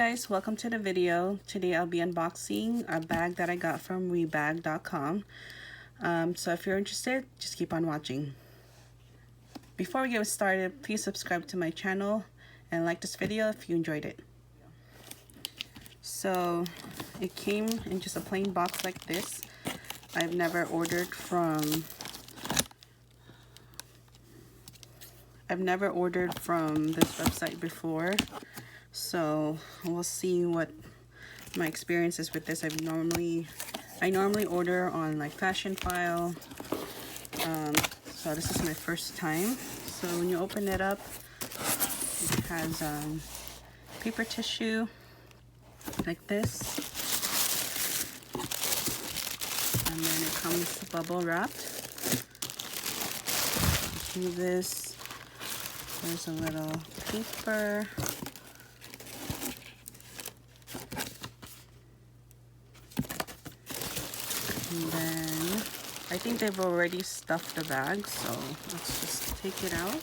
guys, welcome to the video. Today I'll be unboxing a bag that I got from REBAG.com. So if you're interested, just keep on watching. Before we get started, please subscribe to my channel and like this video if you enjoyed it. So it came in just a plain box like this. I've never ordered from this website before, so we'll see what my experience is with this. I normally order on like Fashion File, so this is my first time. So when you open it up, it has paper tissue like this, and then it comes bubble wrapped. Do this. There's a little paper. And then I think they've already stuffed the bag, so let's just take it out.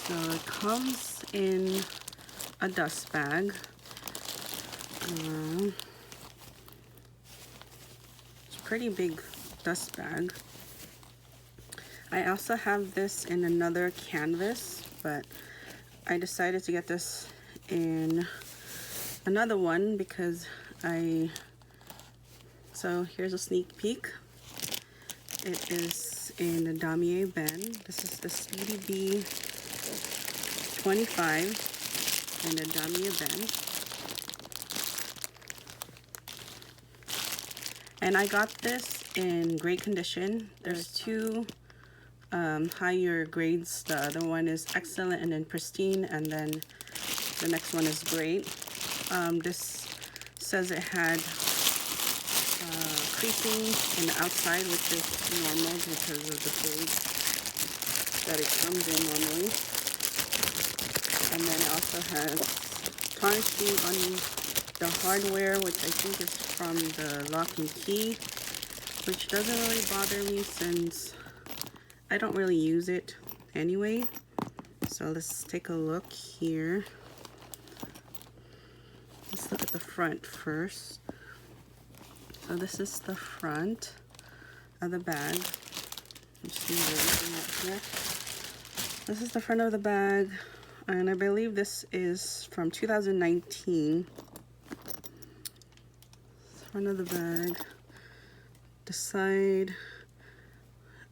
So it comes in a dust bag. It's pretty big dust bag. I also have this in another canvas, but I decided to get this in another one because so here's a sneak peek. It is in the Damier Ebene. This is the Speedy B25 in the Damier Ebene. And I got this in great condition. There's two higher grades. The other one is excellent and then pristine, and then the next one is great. This says it had creasing in the outside, which is normal because of the grade that it comes in normally. And then it also has tarnishing on the hardware, which I think is from the lock and key, which doesn't really bother me since I don't really use it anyway. So let's take a look here. Let's look at the front first. So this is the front of the bag. Let's see everything out here. This is the front of the bag, and I believe this is from 2019. Front of the bag. The side,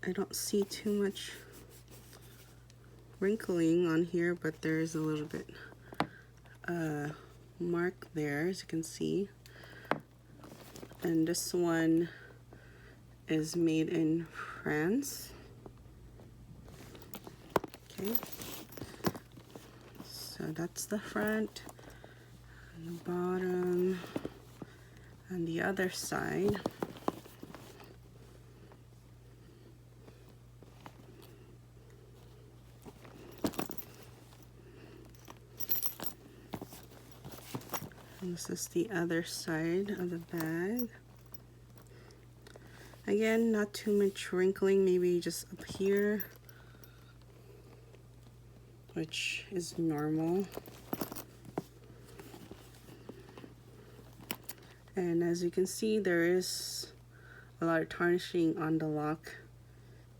I don't see too much wrinkling on here, but there is a little bit mark there, as you can see. And this one is made in France. Okay, so that's the front and the bottom. On the other side, this is the other side of the bag. Again, not too much wrinkling, maybe just up here, which is normal. And as you can see, there is a lot of tarnishing on the lock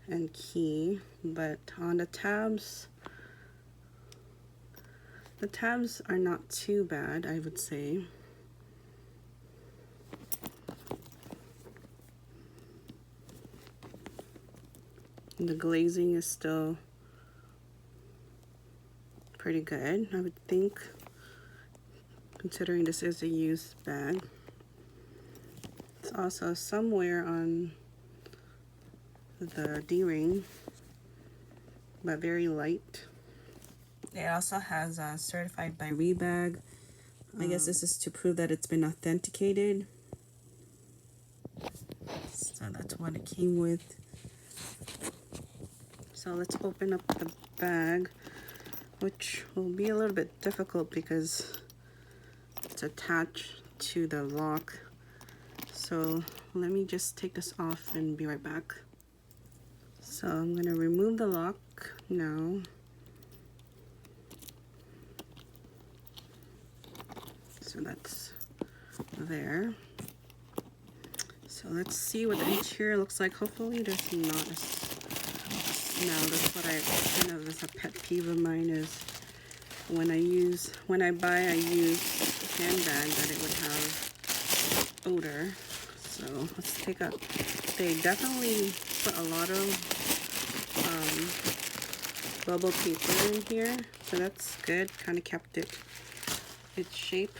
and key, but on the tabs are not too bad, I would say. And the glazing is still pretty good, I would think, considering this is a used bag. It's also somewhere on the D-ring, but very light. It also has certified by REBAG. I guess this is to prove that it's been authenticated. So that's what it came with. So let's open up the bag, which will be a little bit difficult because it's attached to the lock. So let me just take this off and be right back. So I'm going to remove the lock now. So that's there. So let's see what the interior looks like. Hopefully there's not a smell. That's what I kind of is a pet peeve of mine, is when I use a handbag that it would have odor. So let's take a, they definitely put a lot of bubble paper in here, so that's good. Kind of kept its shape.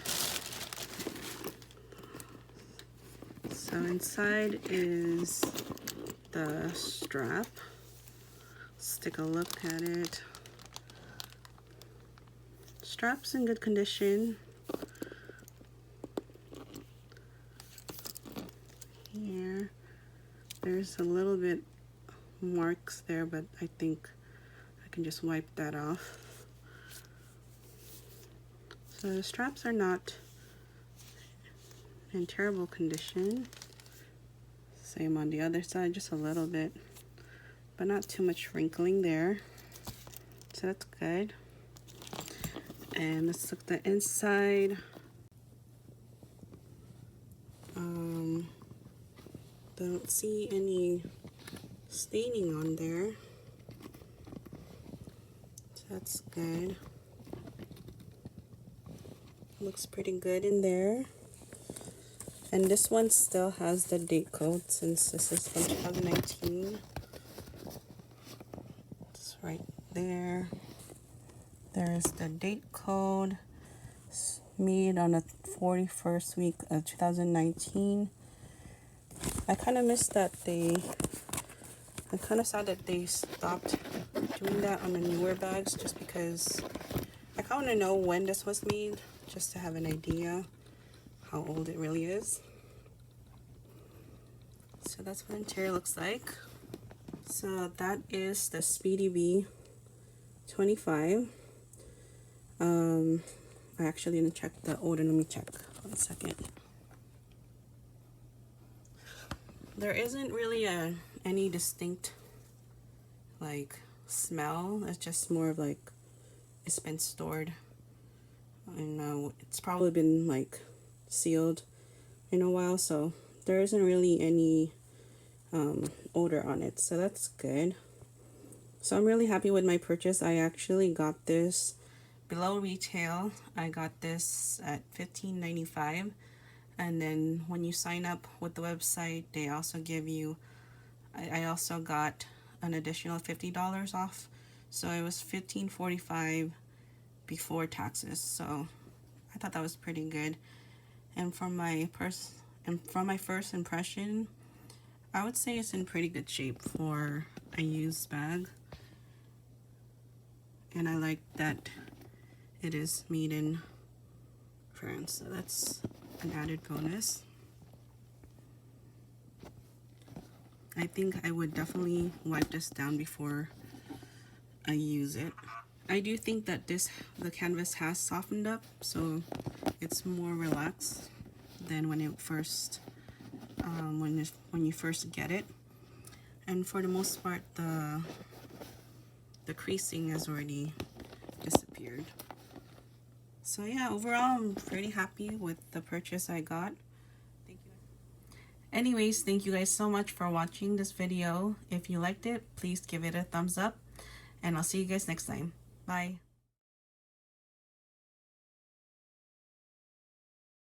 So inside is the strap. Let's take a look at it. Strap's in good condition. Here, there's a little bit marks there, but I think I can just wipe that off. So the straps are not in terrible condition. Same on the other side, just a little bit, but not too much wrinkling there. So that's good. And let's look at the inside. Don't see any staining on there. So that's good. Looks pretty good in there. And this one still has the date code since this is from 2019. It's right there. There's the date code. It's made on the 41st week of 2019. I kind of missed that I kind of sad that they stopped doing that on the newer bags, just because I kind of want to know when this was made, just to have an idea how old it really is. So that's what the interior looks like. So that is the Speedy B 25. I actually didn't check the order. Let me check. 1 second. There isn't really any distinct like smell. It's just more of like it's been stored, and it's probably been like sealed in a while, so there isn't really any odor on it, so that's good. So I'm really happy with my purchase. I actually got this below retail. I got this at $15.95, and then when you sign up with the website, they also give you, I also got an additional $50 off, so it was $15.45 before taxes. So I thought that was pretty good. And from my first impression, I would say it's in pretty good shape for a used bag. And I like that it is made in France, so that's an added bonus. I think I would definitely wipe this down before I use it. I do think that the canvas has softened up, so it's more relaxed than when it first when you first get it. And for the most part, the creasing has already disappeared. So yeah, overall I'm pretty happy with the purchase I got. Thank you. Anyways, thank you guys so much for watching this video. If you liked it, please give it a thumbs up, and I'll see you guys next time. Bye.